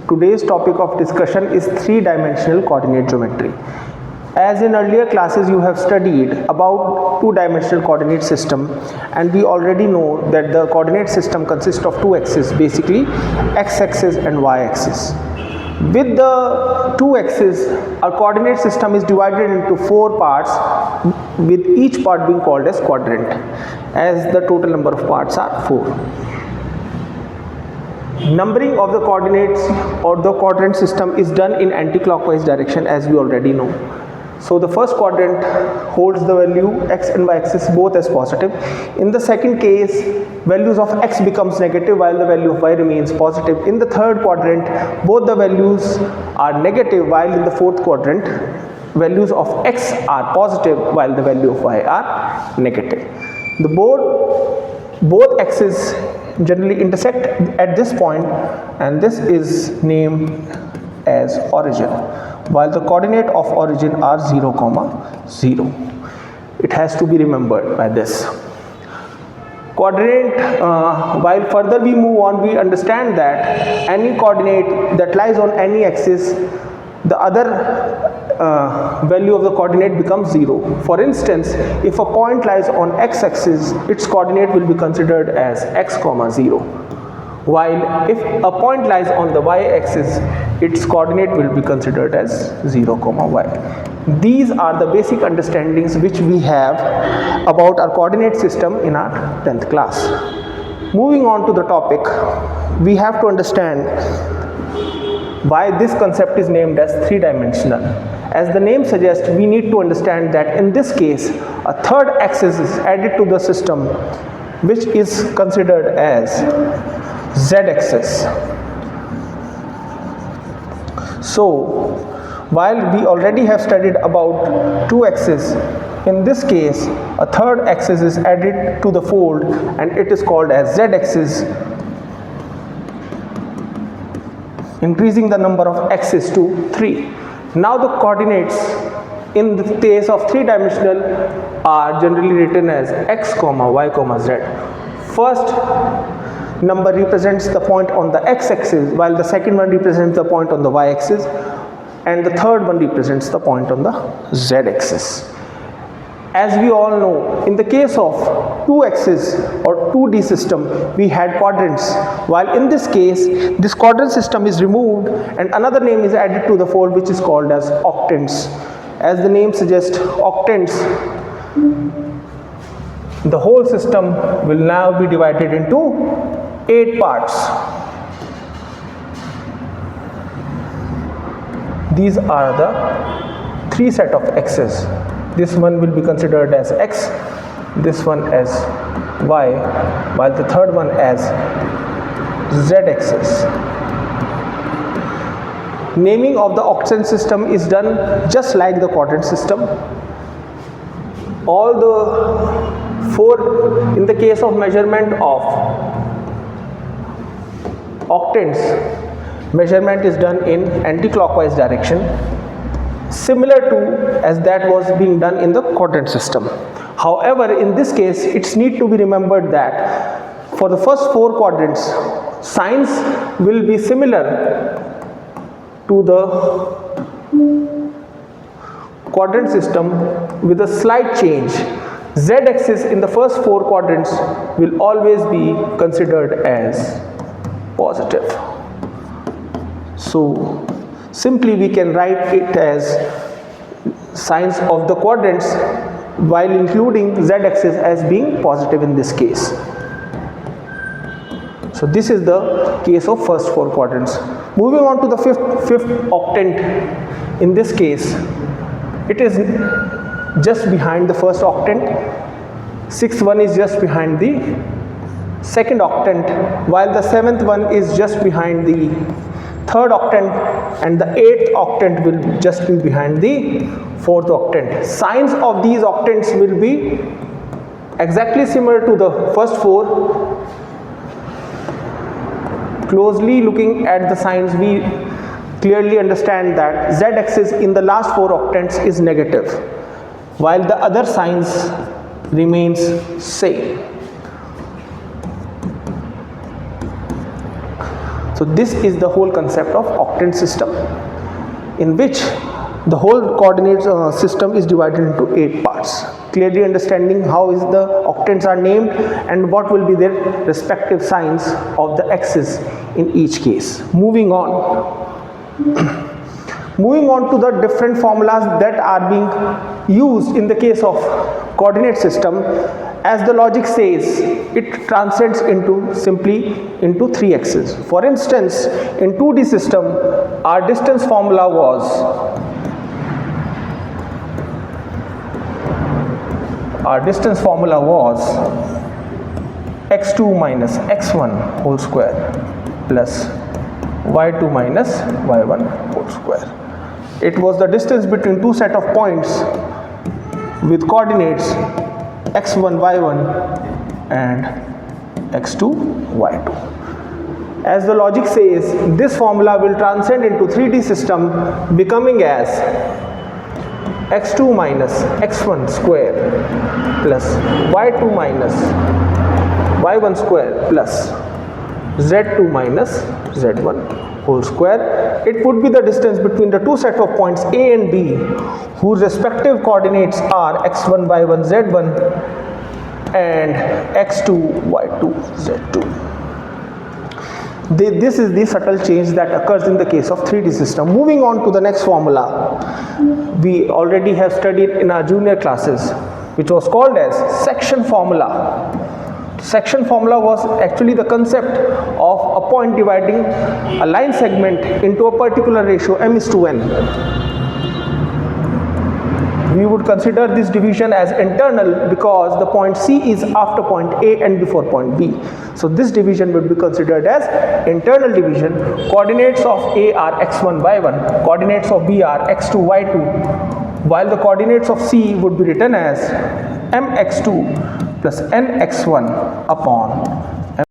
Today's topic of discussion is three-dimensional coordinate geometry. As in earlier classes you have studied about two-dimensional coordinate system, and we already know that the coordinate system consists of two axes, basically x-axis and y-axis. With the two axes, our coordinate system is divided into four parts, with each part being called as quadrant, as the total number of parts are 4. Numbering of the coordinates or the quadrant system is done in anti-clockwise direction, as we already know. So the first quadrant holds the value x and y axis both as positive. In the second case, values of x becomes negative while the value of y remains positive. In the third quadrant, both the values are negative, while in the fourth quadrant, values of x are positive while the value of y are negative. The both axes generally intersect at this point, and this is named as origin, while the coordinate of origin are 0, 0. It has to be remembered by this. Coordinate, while further we move on, we understand that any coordinate that lies on any axis, the other value of the coordinate becomes 0. For instance, if a point lies on x-axis, its coordinate will be considered as x, 0. While if a point lies on the y-axis, its coordinate will be considered as 0, y. These are the basic understandings which we have about our coordinate system in our 10th class. Moving on to the topic, we have to understand why this concept is named as three-dimensional. As the name suggests, we need to understand that in this case, a third axis is added to the system, which is considered as z-axis. So, while we already have studied about two axes, in this case, a third axis is added to the fold, and it is called as z-axis, increasing the number of axes to 3. Now the coordinates in the case of three-dimensional are generally written as x, y, z. First number represents the point on the x-axis, while the second one represents the point on the y-axis, and the third one represents the point on the z-axis. As we all know, in the case of two axis or 2D system, we had quadrants, while in this case, this quadrant system is removed and another name is added to the fold, which is called as octants. As the name suggests, octants, the whole system will now be divided into 8 parts. These are the 3 set of axes. This one will be considered as x, this one as y, while the third one as z-axis. Naming of the octant system is done just like the quadrant system. All the 4, in the case of measurement of octants, measurement is done in anti-clockwise direction, similar to as that was being done in the quadrant system. However, in this case, it's need to be remembered that for the first 4 quadrants, signs will be similar to the quadrant system with a slight change. Z-axis in the first 4 quadrants will always be considered as positive. So simply we can write it as signs of the quadrants while including z-axis as being positive in this case. So this is the case of first 4 quadrants. Moving on to the fifth octant. In this case, it is just behind the first octant. 6th one is just behind the second octant, while the 7th one is just behind the third octant, and the 8th octant will just be behind the 4th octant. Signs of these octants will be exactly similar to the first 4. Closely looking at the signs, we clearly understand that z-axis in the last 4 octants is negative, while the other signs remains same. So this is the whole concept of octant system, in which the whole coordinate system is divided into 8 parts. Clearly understanding how is the octants are named and what will be their respective signs of the axis in each case. Moving on. Moving on to the different formulas that are being used in the case of coordinate system. As the logic says, it transcends into simply into 3 axes. For instance, in 2D system, our distance formula was x2 minus x1 whole square plus y2 minus y1 whole square. It was the distance between two set of points with coordinates x1 y1 and x2 y2. As the logic says, this formula will transcend into 3D system, becoming as x2 minus x1 square plus y2 minus y1 square plus z2 minus z1 whole square. It would be the distance between the two set of points A and B, whose respective coordinates are x1 y1 z1 and x2 y2 z2. This is the subtle change that occurs in the case of 3D system. Moving on to the next formula, we already have studied in our junior classes, which was called as section formula. Section formula was actually the concept of a point dividing a line segment into a particular ratio m:n. We would consider this division as internal because the point C is after point A and before point B. So this division would be considered as internal division. Coordinates of A are x1 y1, coordinates of B are x2 y2, while the coordinates of C would be written as mx2 plus nx1 upon